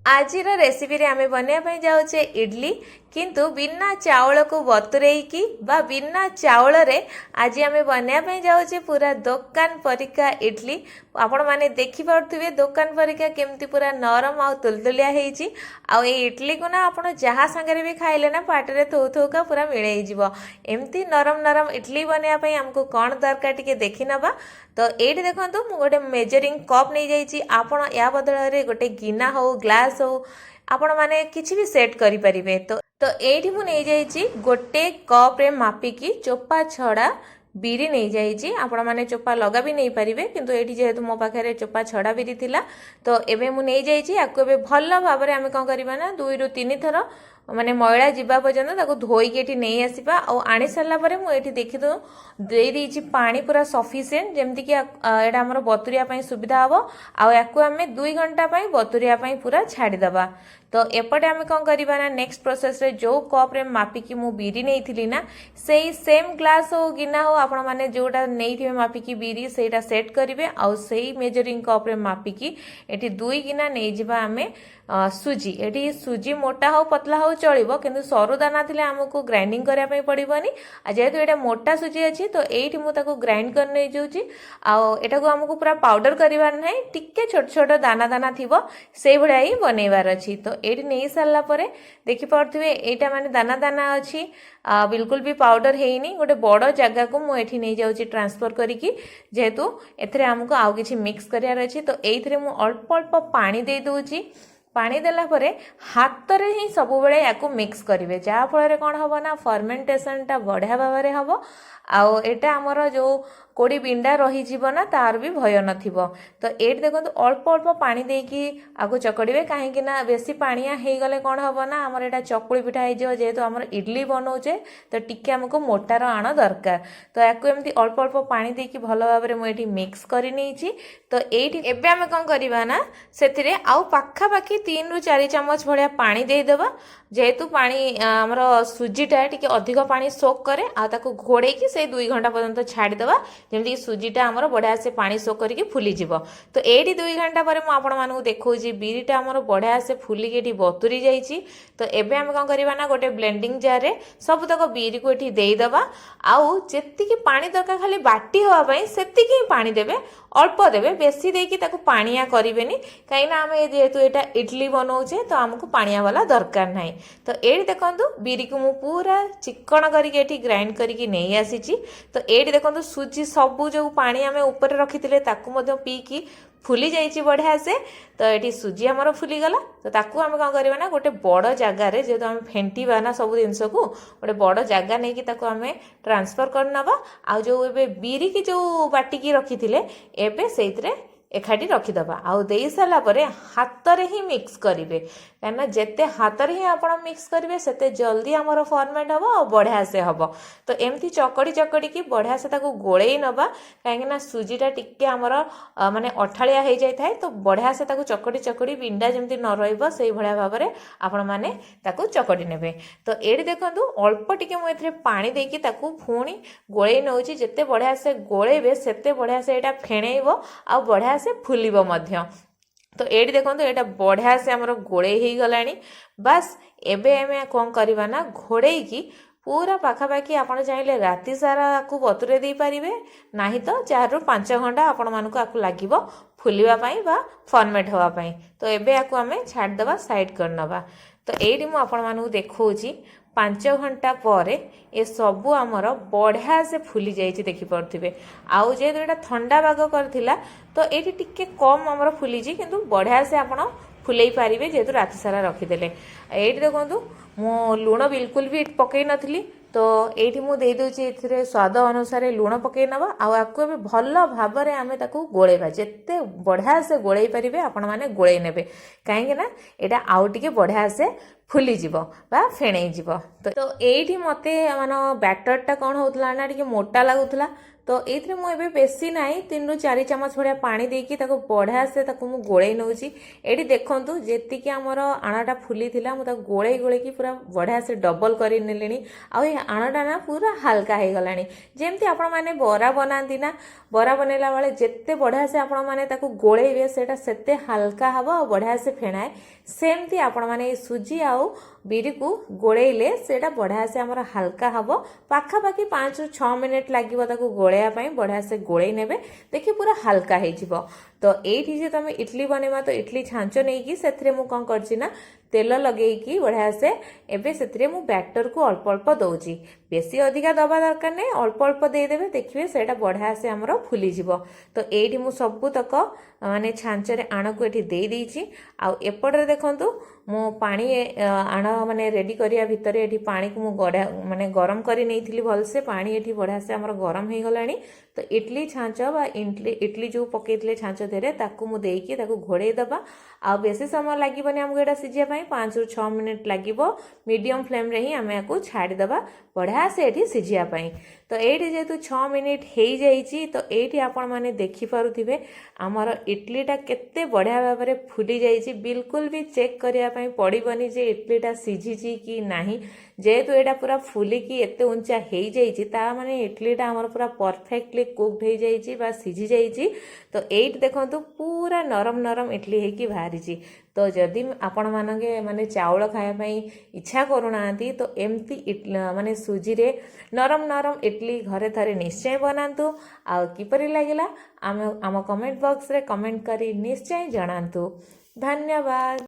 आज रेसिपी रे आमे बनवाई जाऊे इडली किंतु बिना चावल को बतुरेकी बा बिना चावल रे आज आमे बनवाई जाऊे पूरा दुकान परिका इडली। आपण माने देखि पारुथिबे दुकान परिका केमती पूरा नरम आ तुलतुलिया हेची। आ इडली को ना आपण जहाँ संगे भी खाइले ना पाटे थो थोका पूरा मिले जीव। एमती नरम नरम इडली बनवाई आमको कौन दरकार टिके देखि नबा। तो ये देखो मु गोटे मेजरिंग कप नहीं जाइए आपण या बदल गोटे गिना हो ग्लास हो आपण माने किछि भी सेट करि परिबे। तो एठी मु नहीं जाइए गोटे कप रे मापिकी चोपा छड़ा बिरी नहीं जाइए। आपण माने चोपा लगा भी नहीं पारिबे किंतु एठी जेहेतु मो पाखरे चोपा छड़ा बिरी थिला तो एबे मु नहीं जाइए याको एबे भल भाव में आमे कोन करबा ना 2 रु 3 थर माने मैला जीवा पर्यंत ताको धोईकी एठी नहीं आसीबा। आ आनी सारला परे मु एठी देखि दो दे देछि पानी पूरा सफिशिएंट जेमति कि एटा हमर बतुरिया पई सुविधा हबो। आ याको आमे 2 घंटा पई बतुरिया पई पूरा छाडी दबा। तो एपटे आमे कोन करबा ना नेक्स्ट प्रोसेस रे जो कप रे मापिकी मु बिरी नहीं थिली ना सेही सेम ग्लास हो गिना हो आपण माने जोटा नहीं थिबे मापिकी बिरी सेटा सेट करिवे। आ सेही मेजरिंग कप रे मापिकी एठी 2 गिना नहीं जिबा आमे सुजी। एठी सुजी मोटा हो पतला हो चलिबो किंतु सरू दाना थिले हमको ग्राइंडिंग करिया पई पड़िबोनी। आ जेहेतु एटा मोटा सुजी अछि तो एठी मु ताको ग्राइंड कर नै जाउची। आ एटा को हमको पूरा पाउडर करिवार नै टिके छोट छोट दाना दाना थिबो सेही भलिया ही बनैवार अछि। तो एठी नै सारला परे देखि पारथिबे एटा माने दाना दाना अछि बिल्कुल भी पाउडर हेइनी। गोटे बड़ जगह को मु एठी नै जाउची ट्रांसफर करिकी जेहेतु एथरे हमको आउ किछि मिक्स करियार अछि। तो एइथरे मु अल्प अल्प पानी दे दोउची। पानी देला परे हाथ रे ही सब बेले याको मिक्स करिवे जा फल कौन हम ना फर्मेंटेशन टा बढ़िया भाव में हम। आउ एटा हमर जो कोड़ी बिंडा रही जीव ना तार भी भय नथिबो। तो एट देखो अल्प अल्प पानी देकी आगो चकड़िवे कहीं ना बेसी पानिया हो गले कौन हम ना हमर एटा चकुली पिठा हो जेहेतु हमर इडली बनाऊे तो टिके हमको मोटार आण दरकार। तो याको एमती अल्प अल्प पानी देकी भल भाव में मुझे मिक्स कर नहीं। तो ये एबे आमे कौन करबा ना सेथिरे आउ पाखा पाखी 3 रु 4 चम्मच भलिया पानी देदेबा। जेहेतु पानी आमर सुजीटा टिके अधिक पानी सोक करे आ ताको घोड़ेकी से 2 घंटा पर्यंत छाड़ीदेवा जमी सुजीटा आमर बढ़िया से पानी सोक करके फुलीजिव। तो ये 2 घंटा पर मुझे देखा बिरीटा आमर बढ़िया से फुलिकी ये बतुरी जाइए। तो एबे आमे कौन करबा ना गोटे ब्लेंडिंग जार रे सब तक बिरी को ये देदेबा। आउ जेतिकी पानी दरकार खाली बाटी होवाई सेतिकी ही पानी देबे अल्प देबे बेसी देकी ताको पानिया करिवेनी कहीं ना आमे जेहेतु एटा इडली बनाऊे तो आमको पानिया वाला दरकार नाही। तो ये देखो बिरी को मु पूरा चिकन करके ग्राइंड करके नहीं आसी। तो ये देखो सुजी सबू जो पानी आमे ऊपर रखी पीकी फुली जाइए बढ़िया से। तो ये सुजी आमर फुली गला। तो ताकू आम कौन करबा ना गोटे बड़ जगार जेहेतु आम फेंटीबा ना सब जिनस को गोटे बड़ जगह नहीं कि ताकू आमे ट्रांसफर कर नबा। आ जो एबे बिरी की जो बाटिकी रखी थिले एबे सेइतरे एकाठी रखीदबा। आउ दे सारा परे हाथ रे ही मिक्स करेंगे कहीं जिते हाथ रे ही आप मिक्स करेंगे सेते जल्दी आमर फॉर्मेट हम और बढ़िया से हम। तो एमती चकड़ी चकड़ी की बढ़िया से ताको गोलई नबा कहीं सुजीटा टिके आमर माने अठालिया हो जाए। तो बढ़िया से ताको चकड़ी चकड़ी बिंडा जमती न रही से भाया भाव में आपण मैंने ताको चकड़ी नेबे। तो ये देखो अल्प टिके मुझे पानी देकी ताको पुणी गोलई नौची जिते बढ़िया से गोलेबे सेते बढ़िया से यहाँ फेणेब आ बढ़िया से फुलिबो मध्य। तो ये देखो यहाँ बढ़िया से आमर गोड़े ही गलानी। बस एबे हमें कौन करबा ना घोड़े की पूरा पाखापाखि आपड़ चाहिए राति सारा आपको बतुरे दे पारिबे नाही तो 4 रु 5 घंटा आपण मानक आपको लागिबो फुलिबा पई बा फॉर्मेट होवा पई। तो एबे आपको हमें छाड़ दबा साइड कर नबा। तो एडी मु आपण मानक देखौची 5 घंटा पर ये सबू आमर बढ़िया से फुली जाइए देखी पारे। आउ जेहेतु यहाँ ठंडा पाग करथिला तो ये टिके कम आमर फुलीची किंतु बढ़िया से आपण फुलई पारिबे जेहेतु राति सारा रखीदेले। ये देखो मु लुण बिल्कुल भी पकई नथली। तो ये मुझे दूसरे स्वाद अनुसार लुण पकई नवा आपको भल भाव में आम गोलेबा जिते बढ़िया से गोलई पारे आपण मैंने गोलई ने कहीं यहाँ आउ टे बढ़िया से फुलीजिव बा फेणई जीव। तो ये मत मान बैटरटा कौन होता ना टे मोटा लगुला। तो ये मुझे बेसी ना 3 रु 4 चम्मच भाया पानी देकी बढ़िया से मु गोलई नौची। ये देखूँ जी आमर आणाटा फुली थिला मुझे गोलई गोलैकी पूरा बढ़िया से डबल कर नेली। आणाटा ना पूरा हल्का हो गलानी जमती आपण मैंने बरा बनाती ना बरा बनैला बेले जिते बढ़िया से आपण मैंने गोलैबे सेटा सेते हल्का हम और बढ़िया से फेणाए सेमती आपण माने सुजी आउ बिरी को गोलेइले सेटा बढ़िया से हमर हल्का हबो पाखापाखि 5 ରୁ 6 मिनिट लागिबो ताको गोलेया पई बढ़िया से गोलेइ नेबे देखि पूरा हल्का हे जिवो। तो एठी जे तमे इडली बनेमा तो इडली छांचो नै कि सेथरे मु कोन करछि ना तेल लगेइकी बढ़िया से एबे सेथरे मु बैटर को अल्प अल्प दउची बेसी अधिका दबा दरकार नै अल्प अल्प दे देबे देखिबे सेटा बढ़िया से हमरो फुली जिवो। तो एठी मु सबु तक माने छांचरे आण को एठी दे देइची आ एपडरे देखंतु मु पानी आण माने रेडी करिया भितर एठी पानी को मु गड़ा माने गरम करी नैथिली भल से पानी एठी बढ़िया से हमर गरम हे गलानी। तो इडली छांच बा इडली जो पकेइतले छांच देरे ताकू मु देइकी ताकू घोड़े दबा आ बेसी समय लागिबनी हमको एटा सिजिया पई 5 ରୁ 6 मिनिट लागिबो मीडियम फ्लेम रे ही हमें याकू छाड़ी दबा बढ़िया से एठी सिजिया पई। तो एठी जेतु 6 मिनिट हेई जाईची तो एठी आपण माने देखि पारुथिबे हमर इडलीटा केते बढ़िया भाबरे फुली जाईची बिल्कुल भी चेक करिया पई पड़िबनी जे इडलीटा सिझिची कि नाही। जेहेतु एटा पूरा फुली की एते ऊंचा हेई जाईची ता माने इडलीटा हमर पूरा परफेक्टली कुक्ड हेई जाईची बा सिझी जाईची। तो एट देखंतु पूरा नरम नरम इडली हेकी बाहरीची। तो जदि आपण मानके माने चावल खाया पई इच्छा करूनांती तो एमती माने सुजी रे नरम नरम इडली घरे थरे निश्चय बनांतु आ किपरि लागिला आम कमेंट बॉक्स रे कमेंट करी निश्चय जणांतु। धन्यवाद।